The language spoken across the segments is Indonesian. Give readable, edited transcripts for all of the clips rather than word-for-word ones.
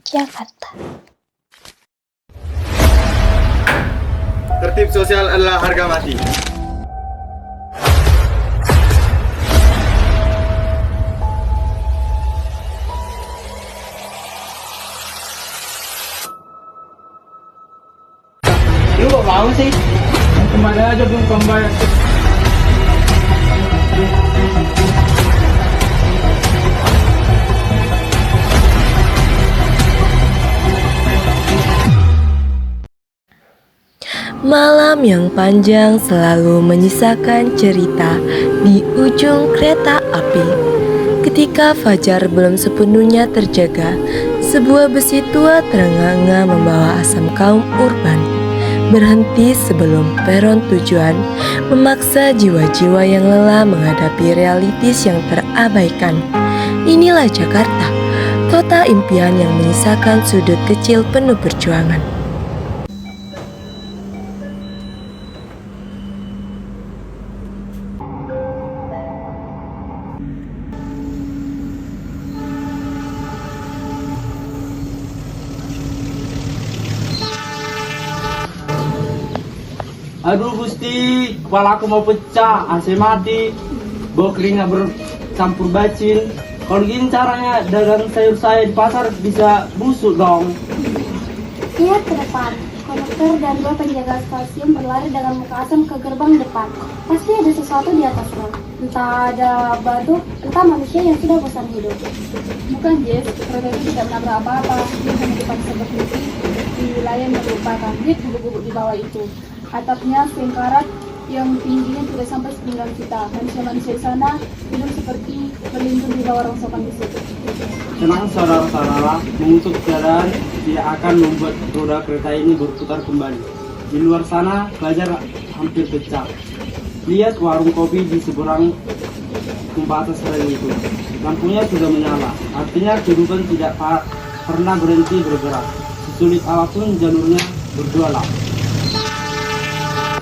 Jakarta. Tertib sosial adalah harga mati. Lu kok mau sih? Kemana aja belum kembali. Malam yang panjang selalu menyisakan cerita di ujung kereta api. Ketika fajar belum sepenuhnya terjaga, sebuah besi tua terengah-engah membawa asam kaum urban. Berhenti sebelum peron tujuan, memaksa jiwa-jiwa yang lelah menghadapi realitis yang terabaikan. Inilah Jakarta, kota impian yang menyisakan sudut kecil penuh perjuangan. Aduh Gusti, kepala aku mau pecah, AC mati, bau keringat bercampur bacin. Kalau gini caranya dagang sayur saya di pasar bisa busuk dong. Lihat ke depan, konduktor dan dua penjaga stasiun berlari dengan muka asam ke gerbang depan. Pasti ada sesuatu di atas rel. Entah ada batu, entah manusia yang sudah bosan hidup. Bukan Jess, kereta itu tidak menabrak apa-apa. Dia hanya dipaksa berhenti di wilayah yang melupakan. Lihat gubuk-gubuk di bawah itu. Atapnya sengkarat yang tingginya tidak sampai sepinggang kita. Manusia-manusia di sana hidup seperti berlindung di bawah rongsokan di situ. Tenang saudara-saudara, mengutuk keadaan tidak akan membuat roda kereta ini berputar kembali. Di luar sana, pelajar hampir pecah. Lihat warung kopi di seberang pembatas rel itu. Lampunya sudah menyala, artinya kehidupan tidak pernah berhenti bergerak. Sesulit apapun jalurnya berjualan.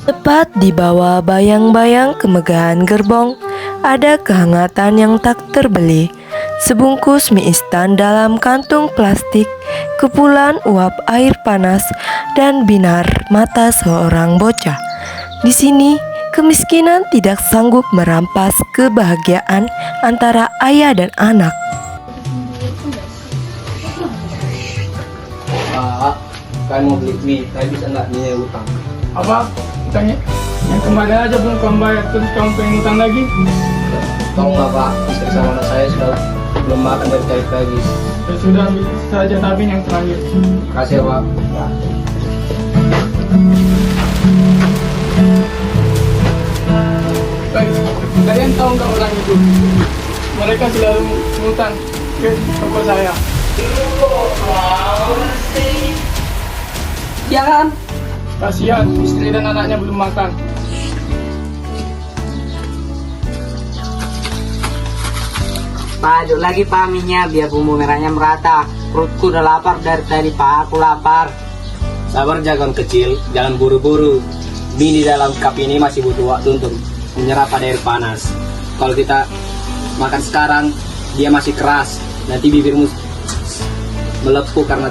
Tepat di bawah bayang-bayang kemegahan gerbong, ada kehangatan yang tak terbeli. Sebungkus mie instan dalam kantung plastik, kepulan uap air panas, dan binar mata seorang bocah. Di sini, kemiskinan tidak sanggup merampas kebahagiaan antara ayah dan anak. Pak, kalian mau beli mie, saya bisa nggak nilai utang? Apa? Utangnya? Yang kemarin aja belum kamu bayar, terus kamu pengen utang lagi? Tahu nggak Pak, istri sama anak saya sudah belum makan dari tadi pagi. Ya sudah, ambil saja tabung yang terakhir. Kasih ya Pak. Baik, kalian tahu nggak orang itu? Mereka selalu ngutang ke toko saya. Ya kan? Kasihan, istri dan anaknya belum makan. Pak, aduk lagi Pak minyak biar bumbu merahnya merata. Perutku udah lapar dari tadi Pak, aku lapar. Sabar jagon kecil, jangan buru-buru. Mie di dalam cup ini masih butuh waktu untuk menyerap pada air panas. Kalau kita makan sekarang, dia masih keras. Nanti bibirmu melepuh karena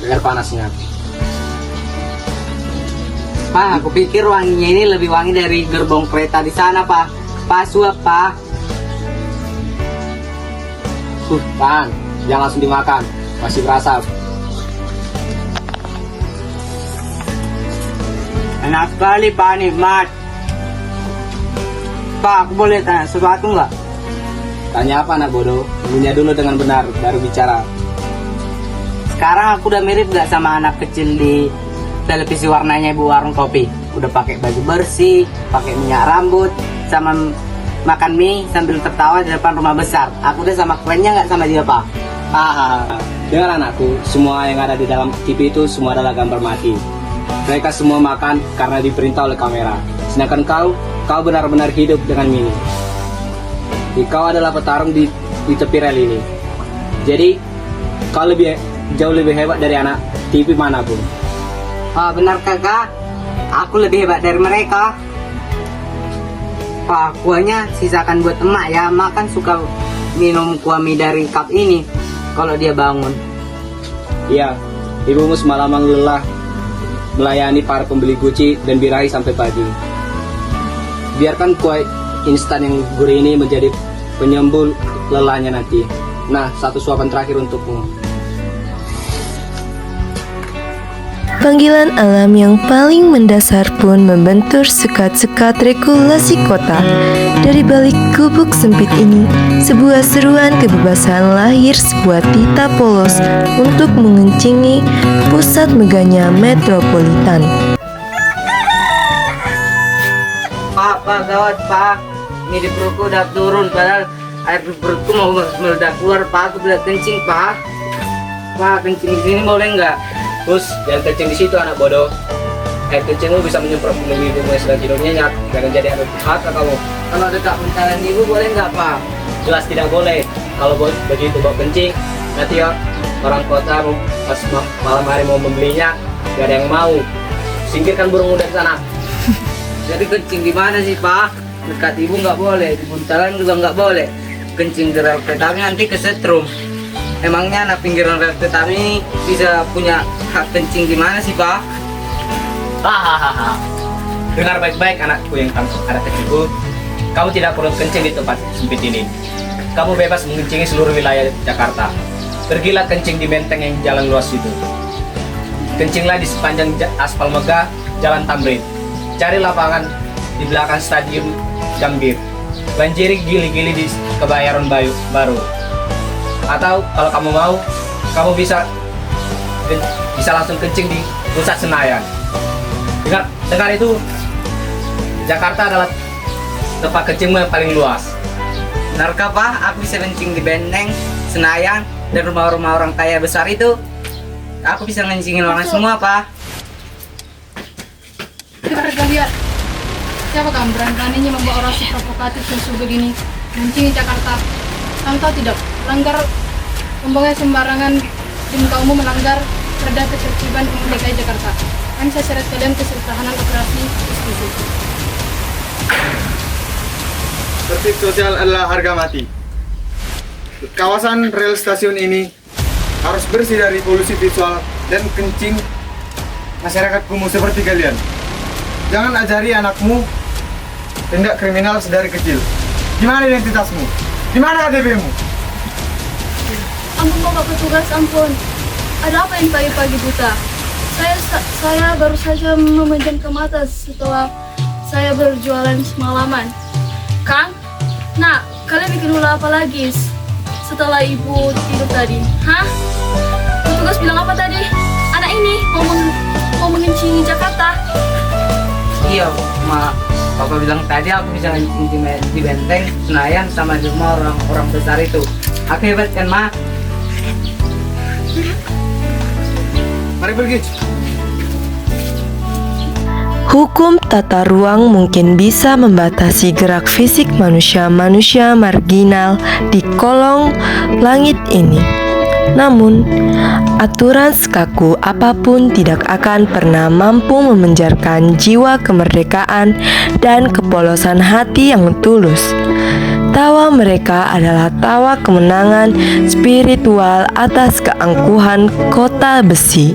air panasnya. Pak, aku pikir wanginya ini lebih wangi dari gerbong kereta di sana Pak. Pak, suap Pak. Pan, jangan langsung dimakan, masih berasap. Enak sekali Pak, nikmat. Pak, aku boleh tanya sesuatu nggak? Tanya apa anak bodoh? Punya dulu dengan benar, baru bicara. Sekarang aku udah mirip nggak sama anak kecil di televisi warnanya ibu warung kopi? Udah pakai baju bersih, pakai minyak rambut, sama makan mie sambil tertawa di depan rumah besar. Aku udah sama kerennya nggak sama dia Pak? Dengar anakku, semua yang ada di dalam TV itu semua adalah gambar mati. Mereka semua makan karena diperintah oleh kamera. Sedangkan kau benar-benar hidup dengan mini. Kau adalah petarung di tepi rel ini. Jadi kau jauh lebih hebat dari anak TV manapun. Benar kakak, aku lebih hebat dari mereka. Pak, kuahnya sisakan buat emak ya. Emak kan suka minum kuah mie dari cup ini kalau dia bangun. Iya, ibumu semalaman lelah melayani para pembeli guci dan birahi sampai pagi. Biarkan kue instan yang gurih ini menjadi penyembul lelahnya nanti. Nah, satu suapan terakhir untukmu. Panggilan alam yang paling mendasar pun membentur sekat-sekat regulasi kota. Dari balik gubuk sempit ini, sebuah seruan kebebasan lahir, sebuah tita polos untuk mengencingi pusat megahnya metropolitan. Pak, gawat Pak. Ini di perutku udah turun, padahal air di perutku mau meledak keluar Pak. Aku udah kencing Pak. Pak, kencing di sini boleh nggak? Terus, jangan kencing di situ anak bodoh. Air kencingmu bisa menyemprot melalui ibumu yang sedang tidur nyenyak. Jangan jadi anak durhaka kamu. Kalau dekat pencarian ibu boleh nggak Pak? Jelas tidak boleh. Kalau begitu bawa kencing, nanti ya orang kota pas malam hari mau membelinya, gak ada yang mau. Singkirkan burung dari sana. Jadi kencing di mana sih Pak? Dekat ibu nggak boleh, di buntalan juga nggak boleh. Kencing di rel kereta api nanti kesetrum. Emangnya anak pinggiran rel kereta api ini bisa punya hak kencing di mana sih Pak? Hahaha. Dengar baik-baik anakku yang anak kecilku. Kamu tidak perlu kencing di tempat sempit ini. Kamu bebas mengencingi seluruh wilayah Jakarta. Pergilah kencing di Menteng yang jalan luas itu. Kencinglah di sepanjang aspal megah Jalan Tamrin. Cari lapangan di belakang Stadion Gambir. Banjiri gili-gili di Kebayoran Baru. Atau kalau kamu mau, kamu bisa langsung kencing di pusat Senayan. Dengar itu, Jakarta adalah tempat kencingmu yang paling luas. Benarkah Pak? Aku bisa kencing di Benteng, Senayan, dan rumah-rumah orang kaya besar itu. Aku bisa ngencingin orang semua Pak. Kita lihat siapa kan berani-beraninya membuat orasi provokatif dan sebegini mencingi Jakarta. Kamu tahu tidak, melanggar pembuangan sembarangan di muka umum melanggar terhadap ketertiban umum DKI Jakarta. Kami saya seret kalian ke tahanan operasi justisi. Tertib sosial adalah harga mati. Kawasan rel stasiun ini harus bersih dari polusi visual dan kencing masyarakat kumuh seperti kalian. Jangan ajari anakmu tindak kriminal sedari kecil. Di mana identitasmu? Di mana KTP-mu? Ampun Bapak petugas, ampun. Ada apa ini pagi-pagi buta? Saya baru saja memejamkan mata setelah saya berjualan semalaman. Kang? Nah, kalian bikin ulah apa lagi setelah ibu tidur tadi? Hah? Petugas bilang apa tadi? Anak ini mau mengencingi Jakarta. Iya, Mak. Papa bilang tadi aku bisa ngencing di Benteng, Senayan, sama di rumah orang-orang besar itu. Aku hebat kan, Ma? Mari pergi. Hukum tata ruang mungkin bisa membatasi gerak fisik manusia-manusia marginal di kolong langit ini. Namun, aturan sekaku apapun tidak akan pernah mampu memenjarkan jiwa kemerdekaan dan kepolosan hati yang tulus. Tawa mereka adalah tawa kemenangan spiritual atas keangkuhan kota besi.